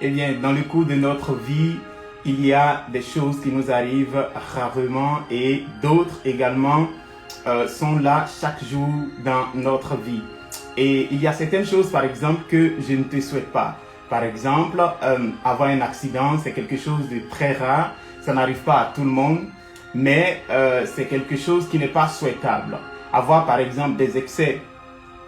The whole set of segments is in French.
Eh bien, dans le cours de notre vie, il y a des choses qui nous arrivent rarement et d'autres également sont là chaque jour dans notre vie. Et il y a certaines choses, par exemple, que je ne te souhaite pas. Par exemple, avoir un accident, c'est quelque chose de très rare. Ça n'arrive pas à tout le monde, mais c'est quelque chose qui n'est pas souhaitable. Avoir, par exemple, des excès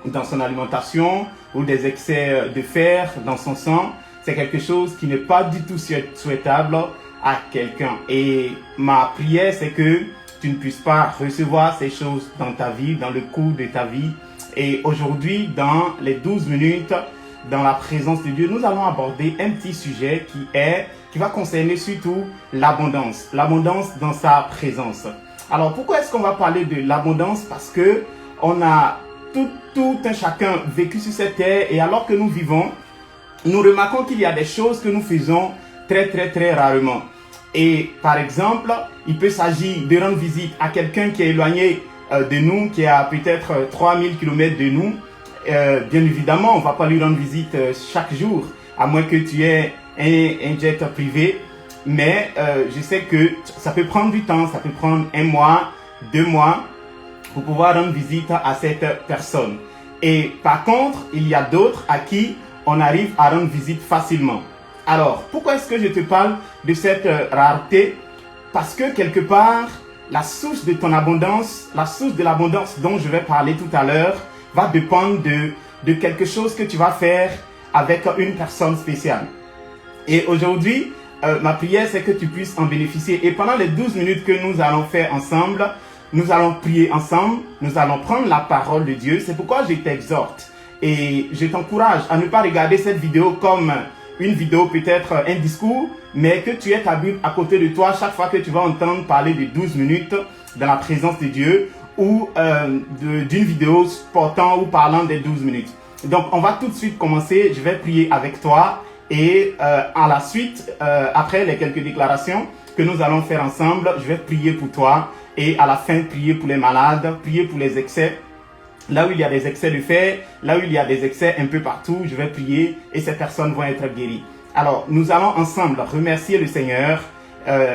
dans son alimentation ou des excès de fer dans son sang, c'est quelque chose qui n'est pas du tout souhaitable à quelqu'un. Et ma prière, c'est que tu ne puisses pas recevoir ces choses dans ta vie, dans le cours de ta vie. Et aujourd'hui, dans les 12 minutes, dans la présence de Dieu, nous allons aborder un petit sujet qui va concerner surtout l'abondance. L'abondance dans sa présence. Alors, pourquoi est-ce qu'on va parler de l'abondance? Parce que on a tout un chacun vécu sur cette terre, et alors que nous vivons, nous remarquons qu'il y a des choses que nous faisons très rarement. Et par exemple, il peut s'agir de rendre visite à quelqu'un qui est éloigné de nous, qui est à peut-être 3000 km de nous. Bien évidemment, on ne va pas lui rendre visite chaque jour, à moins que tu aies un jet privé. Mais je sais que ça peut prendre du temps, ça peut prendre 1 mois, 2 mois, pour pouvoir rendre visite à cette personne. Et par contre, il y a d'autres à qui on arrive à rendre visite facilement. Alors, pourquoi est-ce que je te parle de cette rareté? Parce que quelque part, la source de ton abondance, la source de l'abondance dont je vais parler tout à l'heure, va dépendre de quelque chose que tu vas faire avec une personne spéciale. Et aujourd'hui, ma prière, c'est que tu puisses en bénéficier. Et pendant les 12 minutes que nous allons faire ensemble, nous allons prier ensemble, nous allons prendre la parole de Dieu. C'est pourquoi je t'exhorte et je t'encourage à ne pas regarder cette vidéo comme une vidéo, peut-être un discours, mais que tu aies ta Bible à côté de toi chaque fois que tu vas entendre parler de 12 minutes dans la présence de Dieu ou d'une vidéo portant ou parlant des 12 minutes. Donc, on va tout de suite commencer. Je vais prier avec toi et à la suite, après les quelques déclarations que nous allons faire ensemble, je vais prier pour toi et à la fin, prier pour les malades, prier pour les excès. Là où il y a des excès de fer, là où il y a des excès un peu partout, je vais prier et ces personnes vont être guéries. Alors, nous allons ensemble remercier le Seigneur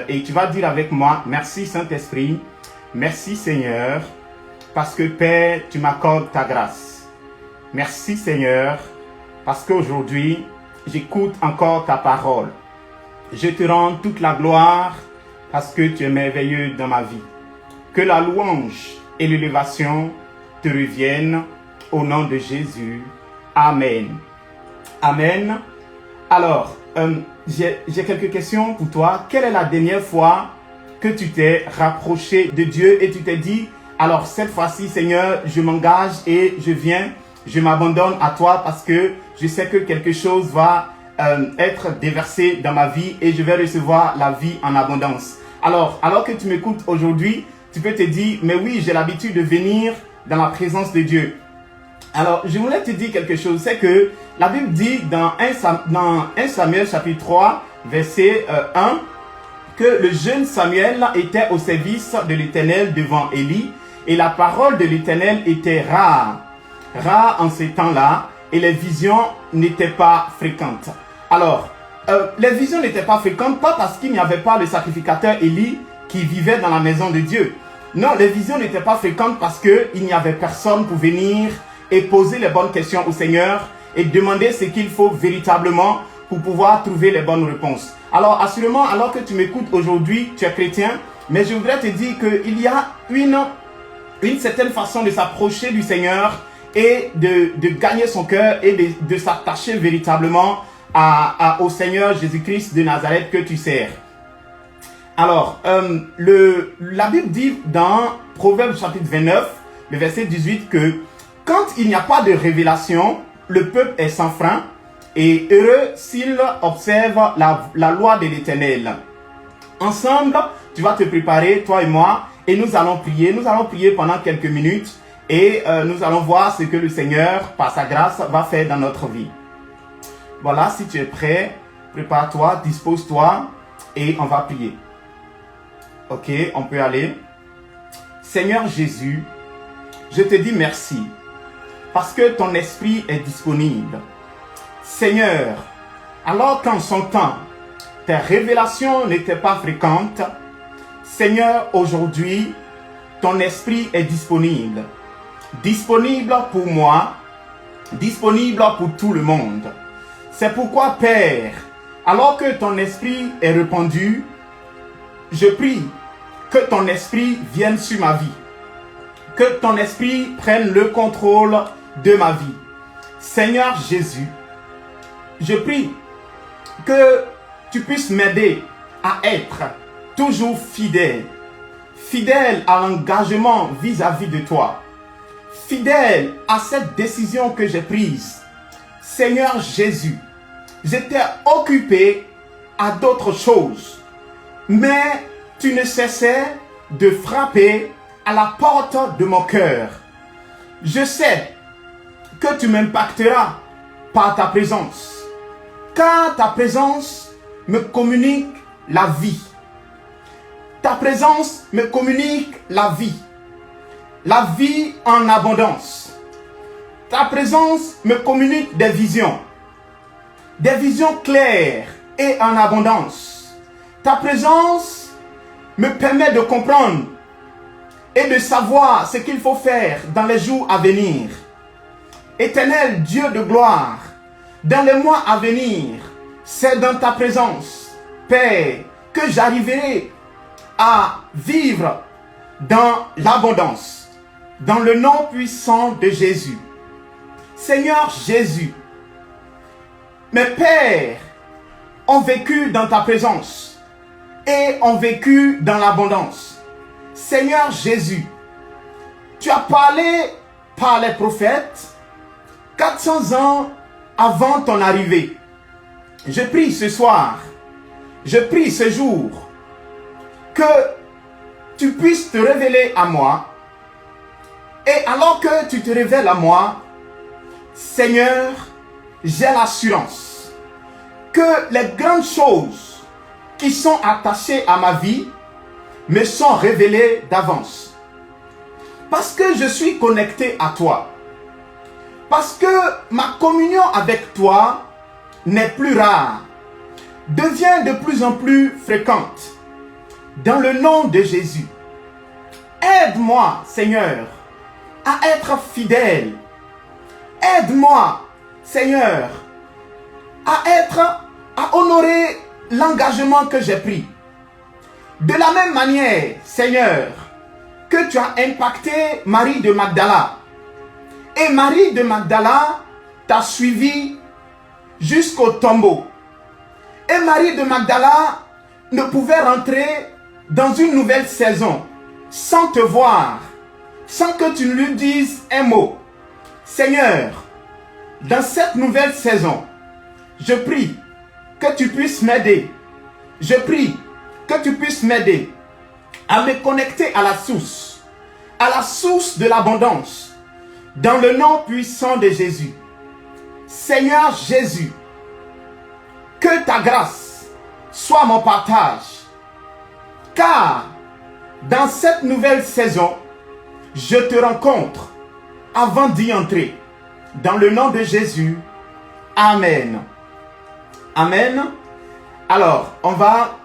et tu vas dire avec moi, merci Saint-Esprit, merci Seigneur, parce que Père, tu m'accordes ta grâce. Merci Seigneur, parce qu'aujourd'hui, j'écoute encore ta parole. Je te rends toute la gloire parce que tu es merveilleux dans ma vie. Que la louange et l'élévation te reviennent au nom de Jésus. Amen. Amen. Alors, j'ai quelques questions pour toi. Quelle est la dernière fois que tu t'es rapproché de Dieu et tu t'es dit, alors cette fois-ci, Seigneur, je m'engage et je viens, je m'abandonne à toi parce que je sais que quelque chose va être déversé dans ma vie et je vais recevoir la vie en abondance. Alors que tu m'écoutes aujourd'hui, tu peux te dire, mais oui, j'ai l'habitude de venir dans la présence de Dieu. Alors, je voulais te dire quelque chose, c'est que la Bible dit dans 1 Samuel chapitre 3, verset 1, que le jeune Samuel était au service de l'Éternel devant Élie et la parole de l'Éternel était rare en ces temps-là et les visions n'étaient pas fréquentes. Alors, les visions n'étaient pas fréquentes, pas parce qu'il n'y avait pas le sacrificateur Élie qui vivait dans la maison de Dieu. Non, les visions n'étaient pas fréquentes parce qu'il n'y avait personne pour venir et poser les bonnes questions au Seigneur et demander ce qu'il faut véritablement pour pouvoir trouver les bonnes réponses. Alors, assurément, alors que tu m'écoutes aujourd'hui, tu es chrétien, mais je voudrais te dire qu'il y a une certaine façon de s'approcher du Seigneur et de gagner son cœur et de s'attacher véritablement au Seigneur Jésus-Christ de Nazareth que tu sers. Alors, la Bible dit dans Proverbes chapitre 29, le verset 18 que quand il n'y a pas de révélation, le peuple est sans frein et heureux s'il observe la loi de l'Éternel. Ensemble, tu vas te préparer, toi et moi, et nous allons prier. Nous allons prier pendant quelques minutes et nous allons voir ce que le Seigneur, par sa grâce, va faire dans notre vie. Voilà, si tu es prêt, prépare-toi, dispose-toi et on va prier. Ok, on peut aller. Seigneur Jésus, je te dis merci parce que ton esprit est disponible. Seigneur, Alors qu'en son temps, tes révélations n'étaient pas fréquentes, Seigneur, aujourd'hui, ton esprit est disponible. Disponible pour moi, disponible pour tout le monde. C'est pourquoi, Père, alors que ton esprit est répandu, je prie que ton esprit vienne sur ma vie. Que ton esprit prenne le contrôle de ma vie. Seigneur Jésus, je prie que tu puisses m'aider à être toujours fidèle. Fidèle à l'engagement vis-à-vis de toi. Fidèle à cette décision que j'ai prise. Seigneur Jésus, j'étais occupé à d'autres choses. Mais tu ne cessais de frapper à la porte de mon cœur. Je sais que tu m'impacteras par ta présence. Car ta présence me communique la vie. Ta présence me communique la vie. La vie en abondance. Ta présence me communique des visions. Des visions claires et en abondance. Ta présence me permet de comprendre et de savoir ce qu'il faut faire dans les jours à venir. Éternel Dieu de gloire, dans les mois à venir, c'est dans ta présence, Père, que j'arriverai à vivre dans l'abondance, dans le nom puissant de Jésus. Seigneur Jésus, mes pères ont vécu dans ta présence et ont vécu dans l'abondance. Seigneur Jésus, tu as parlé par les prophètes 400 ans avant ton arrivée. Je prie ce soir, je prie ce jour, que tu puisses te révéler à moi. Et alors que tu te révèles à moi, Seigneur, j'ai l'assurance que les grandes choses qui sont attachées à ma vie me sont révélées d'avance. Parce que je suis connecté à toi. Parce que ma communion avec toi n'est plus rare, devient de plus en plus fréquente. Dans le nom de Jésus, aide-moi, Seigneur, à être fidèle. Aide-moi, Seigneur, à honorer l'engagement que j'ai pris. De la même manière, Seigneur, que tu as impacté Marie de Magdala. Et Marie de Magdala t'a suivi jusqu'au tombeau. Et Marie de Magdala ne pouvait rentrer dans une nouvelle saison sans te voir, sans que tu ne lui dises un mot. Seigneur, dans cette nouvelle saison, je prie que tu puisses m'aider. Je prie que tu puisses m'aider à me connecter à la source de l'abondance, dans le nom puissant de Jésus. Seigneur Jésus, que ta grâce soit mon partage, car dans cette nouvelle saison, je te rencontre avant d'y entrer. Dans le nom de Jésus, Amen. Amen. Alors, on va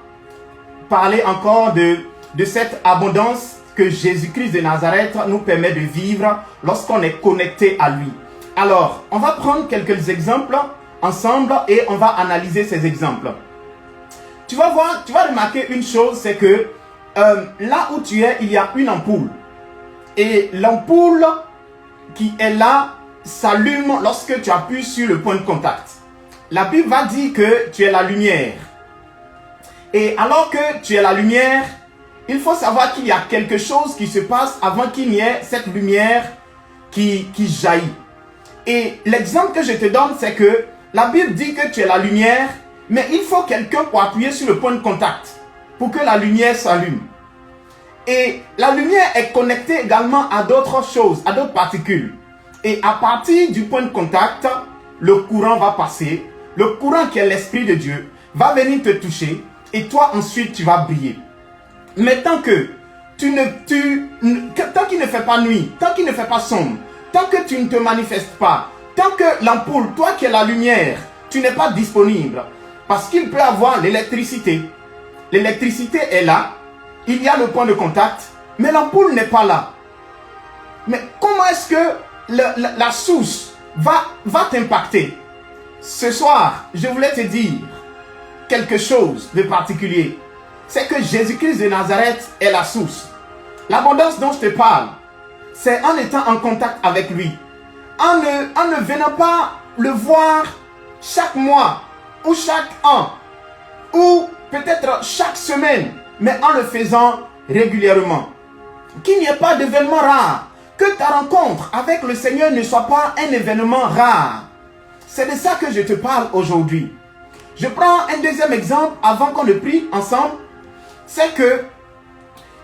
parler encore de cette abondance que Jésus-Christ de Nazareth nous permet de vivre lorsqu'on est connecté à lui. Alors, on va prendre quelques exemples ensemble et on va analyser ces exemples. Tu vas voir, tu vas remarquer une chose, c'est que là où tu es, il y a une ampoule. Et l'ampoule qui est là s'allume lorsque tu appuies sur le point de contact. La Bible va dire que tu es la lumière. Et alors que tu es la lumière, il faut savoir qu'il y a quelque chose qui se passe avant qu'il n'y ait cette lumière qui jaillit. Et l'exemple que je te donne, c'est que la Bible dit que tu es la lumière, mais il faut quelqu'un pour appuyer sur le point de contact, pour que la lumière s'allume. Et la lumière est connectée également à d'autres choses, à d'autres particules. Et à partir du point de contact, le courant va passer. Le courant qui est l'Esprit de Dieu va venir te toucher. Et toi ensuite tu vas briller. Mais tant que tant qu'il ne fait pas nuit, tant qu'il ne fait pas sombre, tant que tu ne te manifestes pas, tant que l'ampoule, toi qui es la lumière, tu n'es pas disponible. Parce qu'il peut avoir l'électricité. L'électricité est là. Il y a le point de contact. Mais l'ampoule n'est pas là. Mais comment est-ce que la source va t'impacter? Ce soir, je voulais te dire quelque chose de particulier. C'est que Jésus-Christ de Nazareth est la source. L'abondance dont je te parle, c'est en étant en contact avec lui. En ne venant pas le voir chaque mois ou chaque an ou peut-être chaque semaine, mais en le faisant régulièrement. Qu'il n'y ait pas d'événement rare. Que ta rencontre avec le Seigneur ne soit pas un événement rare. C'est de ça que je te parle aujourd'hui. Je prends un deuxième exemple avant qu'on le prie ensemble. C'est que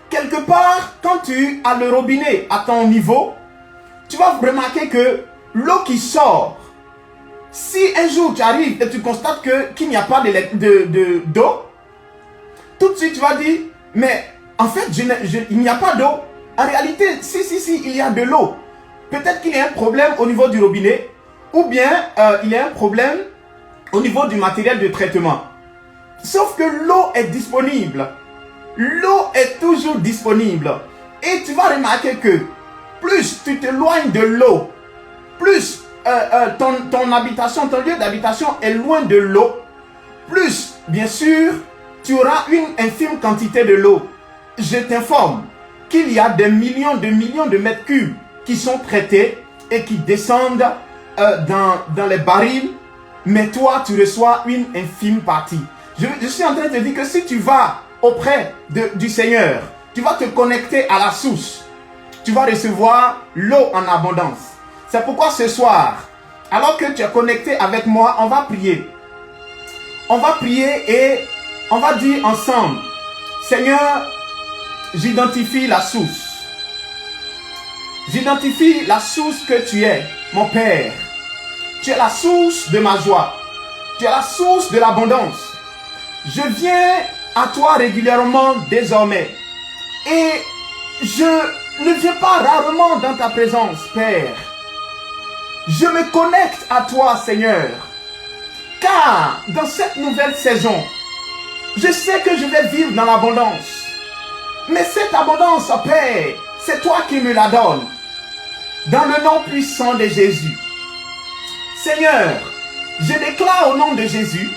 quelque part, quand tu as le robinet à ton niveau, tu vas remarquer que l'eau qui sort, si un jour tu arrives et tu constates qu'il n'y a pas d'eau, tout de suite tu vas dire, mais en fait il n'y a pas d'eau. En réalité, si, il y a de l'eau. Peut-être qu'il y a un problème au niveau du robinet, ou bien il y a un problème au niveau du matériel de traitement. Sauf que l'eau est disponible. L'eau est toujours disponible. Et tu vas remarquer que plus tu t'éloignes de l'eau, plus ton habitation, ton lieu d'habitation est loin de l'eau, plus, bien sûr, tu auras une infime quantité de l'eau. Je t'informe qu'il y a des millions de mètres cubes qui sont traités et qui descendent dans les barils, mais toi, tu reçois une infime partie. Je suis en train de te dire que si tu vas auprès du Seigneur, tu vas te connecter à la source, tu vas recevoir l'eau en abondance. C'est pourquoi ce soir, alors que tu es connecté avec moi, on va prier. On va prier et on va dire ensemble, Seigneur, j'identifie la source. J'identifie la source que tu es, mon Père. Tu es la source de ma joie. Tu es la source de l'abondance. Je viens à toi régulièrement désormais. Et je ne viens pas rarement dans ta présence, Père. Je me connecte à toi, Seigneur. Car dans cette nouvelle saison, je sais que je vais vivre dans l'abondance. Mais cette abondance, Père, c'est toi qui me la donnes. Dans le nom puissant de Jésus. Seigneur, je déclare au nom de Jésus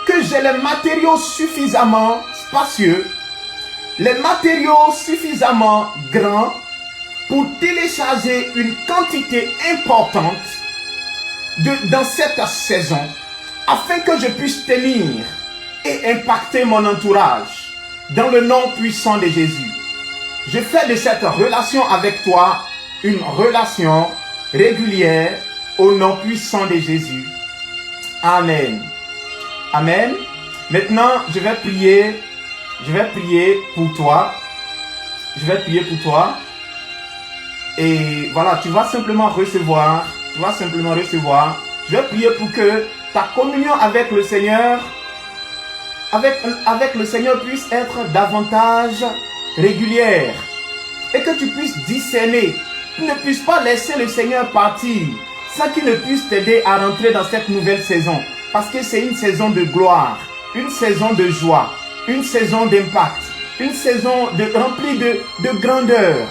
que j'ai les matériaux suffisamment spacieux, les matériaux suffisamment grands pour télécharger une quantité importante dans cette saison afin que je puisse tenir et impacter mon entourage. Dans le nom puissant de Jésus, je fais de cette relation avec toi une relation régulière au nom puissant de Jésus. Amen. Amen. Maintenant, je vais prier pour toi. Je vais prier pour toi. Et voilà, tu vas simplement recevoir. Je vais prier pour que ta communion avec le Seigneur avec le Seigneur puisse être davantage régulière et que tu puisses discerner, tu ne puisses pas laisser le Seigneur partir sans qu'il ne puisse t'aider à rentrer dans cette nouvelle saison, parce que c'est une saison de gloire, une saison de joie, une saison d'impact, une saison remplie de grandeur.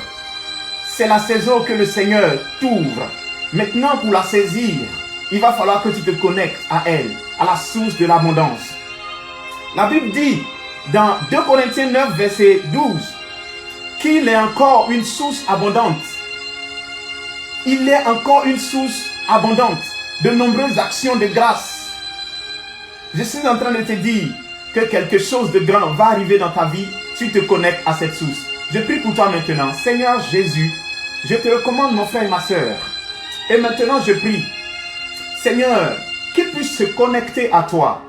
C'est la saison que le Seigneur t'ouvre. Maintenant, pour la saisir, il va falloir que tu te connectes à elle, à la source de l'abondance. La Bible dit dans 2 Corinthiens 9, verset 12, qu'il est encore une source abondante. Il est encore une source abondante de nombreuses actions de grâce. Je suis en train de te dire que quelque chose de grand va arriver dans ta vie si tu te connectes à cette source. Je prie pour toi maintenant. Seigneur Jésus, je te recommande mon frère et ma soeur. Et maintenant je prie, Seigneur, qu'il puisse se connecter à toi.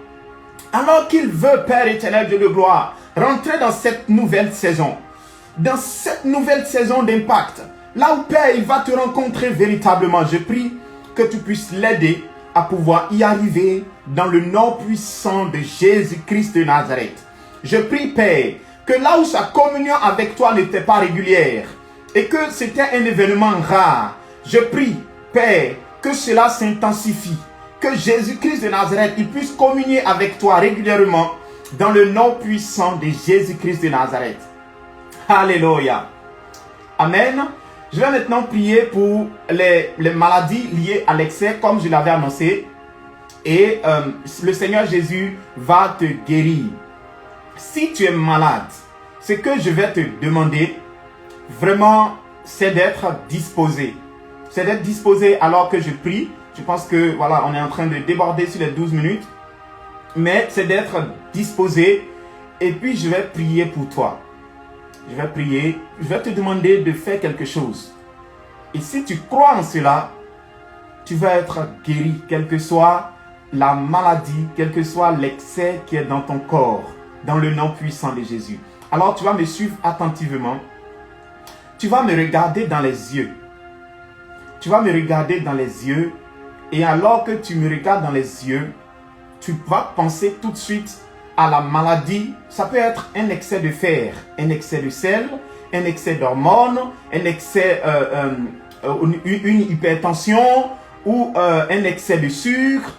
Alors qu'il veut, Père éternel de gloire, rentrer dans cette nouvelle saison. Dans cette nouvelle saison d'impact. Là où, Père, il va te rencontrer véritablement. Je prie que tu puisses l'aider à pouvoir y arriver dans le nom puissant de Jésus-Christ de Nazareth. Je prie, Père, que là où sa communion avec toi n'était pas régulière et que c'était un événement rare, je prie, Père, que cela s'intensifie, que Jésus-Christ de Nazareth, il puisse communier avec toi régulièrement dans le nom puissant de Jésus-Christ de Nazareth. Alléluia. Amen. Je vais maintenant prier pour les maladies liées à l'excès, comme je l'avais annoncé. Et le Seigneur Jésus va te guérir. Si tu es malade, ce que je vais te demander, vraiment, c'est d'être disposé. C'est d'être disposé alors que je prie. Je pense que, voilà, on est en train de déborder sur les 12 minutes. Mais c'est d'être disposé. Et puis, je vais prier pour toi. Je vais prier. Je vais te demander de faire quelque chose. Et si tu crois en cela, tu vas être guéri, quelle que soit la maladie, quel que soit l'excès qui est dans ton corps, dans le nom puissant de Jésus. Alors, tu vas me suivre attentivement. Tu vas me regarder dans les yeux. Tu vas me regarder dans les yeux. Et alors que tu me regardes dans les yeux, tu vas penser tout de suite à la maladie. Ça peut être un excès de fer, un excès de sel, un excès d'hormones, un excès, une hypertension, ou un excès de sucre,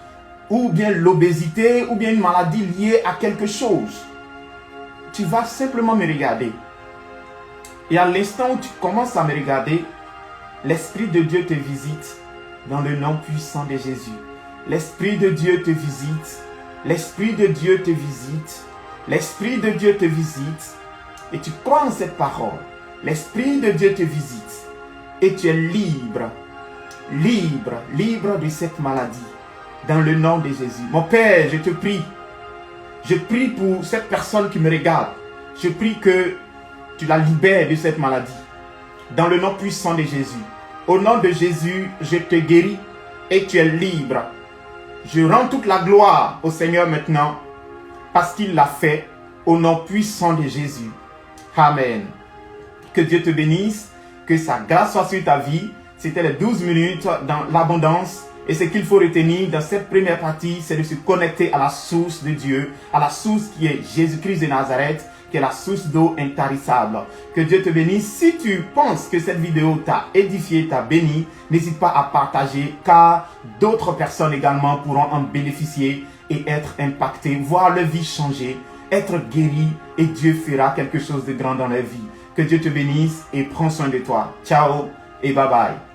ou bien l'obésité, ou bien une maladie liée à quelque chose. Tu vas simplement me regarder. Et à l'instant où tu commences à me regarder, l'Esprit de Dieu te visite dans le nom puissant de Jésus. L'Esprit de Dieu te visite. L'Esprit de Dieu te visite. L'Esprit de Dieu te visite. Et tu crois en cette parole. L'Esprit de Dieu te visite. Et tu es libre. Libre. Libre de cette maladie. Dans le nom de Jésus. Mon Père, je te prie. Je prie pour cette personne qui me regarde. Je prie que tu la libères de cette maladie. Dans le nom puissant de Jésus. Au nom de Jésus, je te guéris et tu es libre. Je rends toute la gloire au Seigneur maintenant parce qu'il l'a fait au nom puissant de Jésus. Amen. Que Dieu te bénisse, que sa grâce soit sur ta vie. C'était les 12 minutes dans l'abondance. Et ce qu'il faut retenir dans cette première partie, c'est de se connecter à la source de Dieu, à la source qui est Jésus-Christ de Nazareth, qui est la source d'eau intarissable. Que Dieu te bénisse. Si tu penses que cette vidéo t'a édifié, t'a béni, n'hésite pas à partager, car d'autres personnes également pourront en bénéficier et être impactées, voir leur vie changer, être guéries, et Dieu fera quelque chose de grand dans leur vie. Que Dieu te bénisse et prends soin de toi. Ciao et bye bye.